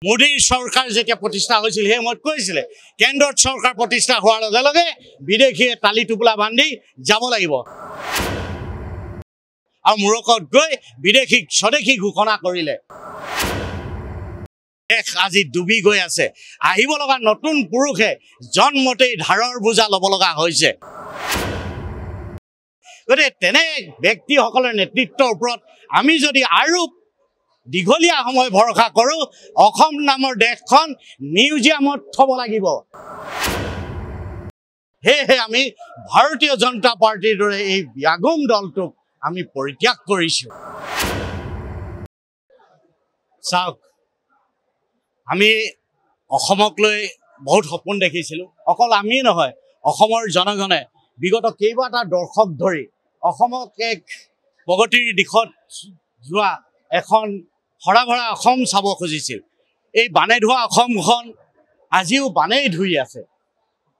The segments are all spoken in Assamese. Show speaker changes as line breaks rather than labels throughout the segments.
মোদীৰ চৰকাৰ যেতিয়া প্ৰতিষ্ঠা হৈছিল সেই সময়ত কৈছিলে কেন্দ্ৰত চৰকাৰ প্ৰতিষ্ঠা হোৱাৰ লগে লগে বিদেশীয়ে তালি টোপোলা বান্ধি যাব লাগিব আৰু মুৰকত গৈ বিদেশীক স্বদেশী ঘোষণা কৰিলে দেশ আজি ডুবি গৈ আছে আহিব লগা নতুন পুৰুষে জন্মতেই ধাৰৰ বোজা ল'ব লগা হৈছে গতিকে তেনে ব্যক্তিসকলৰ নেতৃত্বৰ ওপৰত আমি যদি আৰু দীঘলীয়া সময় ভৰসা কৰোঁ অসম নামৰ দেশখন মিউজিয়ামত থব লাগিব সেয়েহে আমি ভাৰতীয় জনতা পাৰ্টিৰ দৰে এই ব্যাগুম দলটোক আমি পৰিত্যাগ কৰিছোঁ চাওক আমি অসমক লৈ বহুত সপোন দেখিছিলোঁ অকল আমি নহয় অসমৰ জনগণে বিগত কেইবাটা দশক ধৰি অসমক এক প্ৰগতিৰ দিশত যোৱা এখন হৰা-ভৰা অসম চাব খুজিছিল এই বানে ধোৱা অসমখন আজিও বানেই ধুই আছে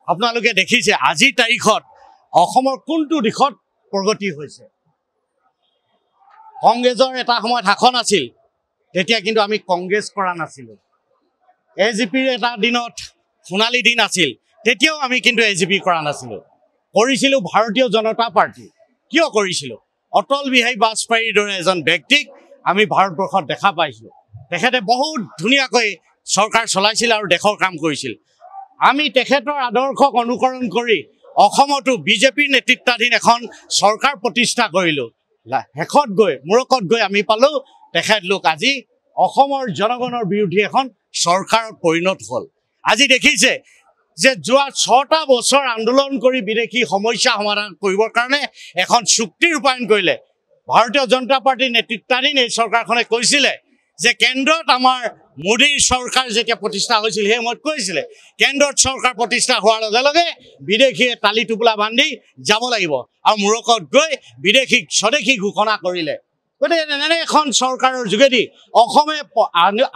আপোনালোকে দেখিছে আজি তাৰিখত অসমৰ কোনটো দিশত প্ৰগতি হৈছে কংগ্ৰেছৰ এটা সময়ত শাসন আছিল তেতিয়া কিন্তু আমি কংগ্ৰেছ কৰা নাছিলোঁ এজিপিৰ এটা দিনত সোণালী দিন আছিল তেতিয়াও আমি কিন্তু এজিপি কৰা নাছিলোঁ কৰিছিলোঁ ভাৰতীয় জনতা পাৰ্টি কিয় কৰিছিলোঁ অটল বিহাৰী বাজপেয়ীৰ দৰে এজন ব্যক্তিক আমি ভাৰতবৰ্ষত দেখা পাইছোঁ তেখেতে বহুত ধুনীয়াকৈ চৰকাৰ চলাইছিল আৰু দেশৰ কাম কৰিছিল আমি তেখেতৰ আদৰ্শক অনুকৰণ কৰি অসমতো বিজেপিৰ নেতৃত্বাধীন এখন চৰকাৰ প্ৰতিষ্ঠা কৰিলোঁ শেষত গৈ মূৰকত গৈ আমি পালোঁ তেখেতলোক আজি অসমৰ জনগণৰ বিৰোধী এখন চৰকাৰত পৰিণত হ'ল আজি দেখিছে যে যোৱা 6টা বছৰ আন্দোলন কৰি বিদেশী সমস্যা সমাধান কৰিবৰ কাৰণে এখন চুক্তি ৰূপায়ণ কৰিলে ভাৰতীয় জনতা পাৰ্টিৰ নেতৃত্বাধীন এই চৰকাৰখনে কৈছিলে যে কেন্দ্ৰত আমাৰ মোদীৰ চৰকাৰ যেতিয়া প্ৰতিষ্ঠা হৈছিল সেই সময়ত কৈছিলে কেন্দ্ৰত চৰকাৰ প্ৰতিষ্ঠা হোৱাৰ লগে লগে বিদেশীয়ে তালি টোপোলা বান্ধি যাব লাগিব আৰু মূৰকত গৈ বিদেশীক স্বদেশী ঘোষণা কৰিলে গতিকে এনে এখন চৰকাৰৰ যোগেদি অসমে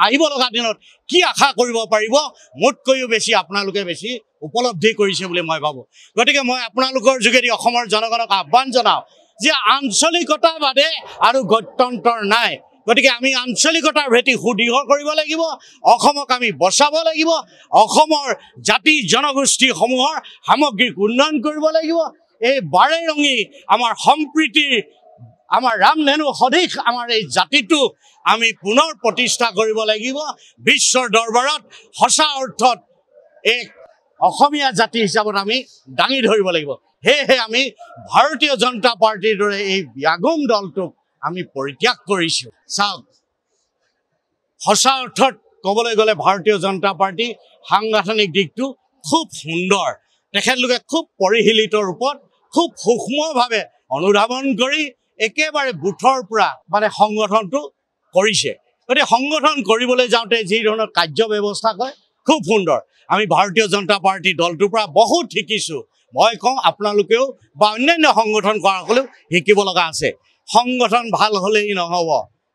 আহিব লগা দিনত কি আশা কৰিব পাৰিব মোতকৈও বেছি আপোনালোকে বেছি উপলব্ধি কৰিছে বুলি মই ভাবোঁ গতিকে মই আপোনালোকৰ যোগেদি অসমৰ জনগণক আহ্বান জনাওঁ যে আঞ্চলিকতা বাদে আৰু গত্যন্তৰ নাই গতিকে আমি আঞ্চলিকতাৰ ভেটি সুদৃঢ় কৰিব লাগিব অসমক আমি বচাব লাগিব অসমৰ জাতি জনগোষ্ঠীসমূহৰ সামগ্ৰিক উন্নয়ন কৰিব লাগিব এই বাৰেৰঙী আমাৰ সম্প্ৰীতিৰ আমাৰ ৰামধেনু সদৃশ আমাৰ এই জাতিটো আমি পুনৰ প্ৰতিষ্ঠা কৰিব লাগিব বিশ্বৰ দৰবাৰত সঁচা অৰ্থত এক অসমীয়া জাতি হিচাপত আমি দাঙি ধৰিব লাগিব সেয়েহে আমি ভাৰতীয় জনতা পাৰ্টিৰ দৰে এই ব্যাগুম দলটোক আমি পৰিত্যাগ কৰিছোঁ চাওক সঁচা অৰ্থত ক'বলৈ গ'লে ভাৰতীয় জনতা পাৰ্টি সাংগঠনিক দিশটো খুব সুন্দৰ তেখেতলোকে খুব পৰিশীলিত ৰূপত খুব সূক্ষ্মভাৱে অনুধাৱন কৰি একেবাৰে বুথৰ পৰা মানে সংগঠনটো কৰিছে গতিকে সংগঠন কৰিবলৈ যাওঁতে যি ধৰণৰ কাৰ্য ব্যৱস্থা কৰে খুব সুন্দৰ আমি ভাৰতীয় জনতা পাৰ্টি দলটোৰ পৰা বহুত শিকিছোঁ মই কওঁ আপোনালোকেও বা অন্যান্য সংগঠন কৰাসকলেও শিকিব লগা আছে সংগঠন ভাল হ'লেই নহ'ব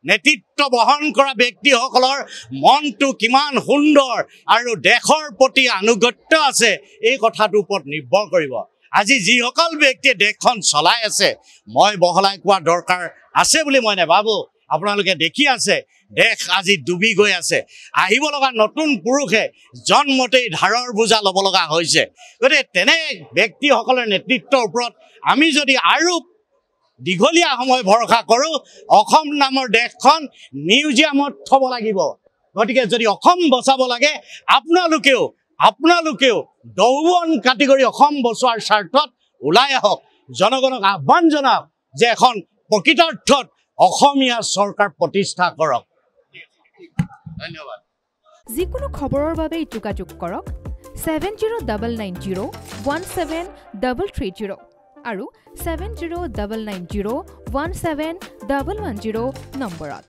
নেতৃত্ব বহন কৰা ব্যক্তিসকলৰ মনটো কিমান সুন্দৰ আৰু দেশৰ প্ৰতি আনুগত্য আছে এই কথাটোৰ ওপৰত নিৰ্ভৰ কৰিব আজি যিসকল ব্যক্তিয়ে দেশখন চলাই আছে মই বহলাই কোৱা দৰকাৰ আছে বুলি মই নাভাবোঁ আপোনালোকে দেখি আছে দেশ আজি ডুবি গৈ আছে আহিব লগা নতুন পুৰুষে জন্মতেই ধাৰৰ বোজা ল'ব লগা হৈছে গতিকে তেনে ব্যক্তিসকলৰ নেতৃত্বৰ ওপৰত আমি যদি আৰু দীঘলীয়া সময় ভৰসা কৰোঁ অসম নামৰ দেশখন মিউজিয়ামত থব লাগিব গতিকে যদি অসম বচাব লাগে আপোনালোকেও দৌবন কাটি কৰি অসম বচোৱাৰ স্বাৰ্থত ওলাই আহক জনগণক আহ্বান জনাওক যে এখন প্ৰকৃতাৰ্থত অসমীয়া চৰকাৰ প্ৰতিষ্ঠা কৰক ধন্যবাদ
যিকোনো খবৰৰ বাবে যোগাযোগ কৰক 7099017330 আৰু 7099017110 নম্বৰত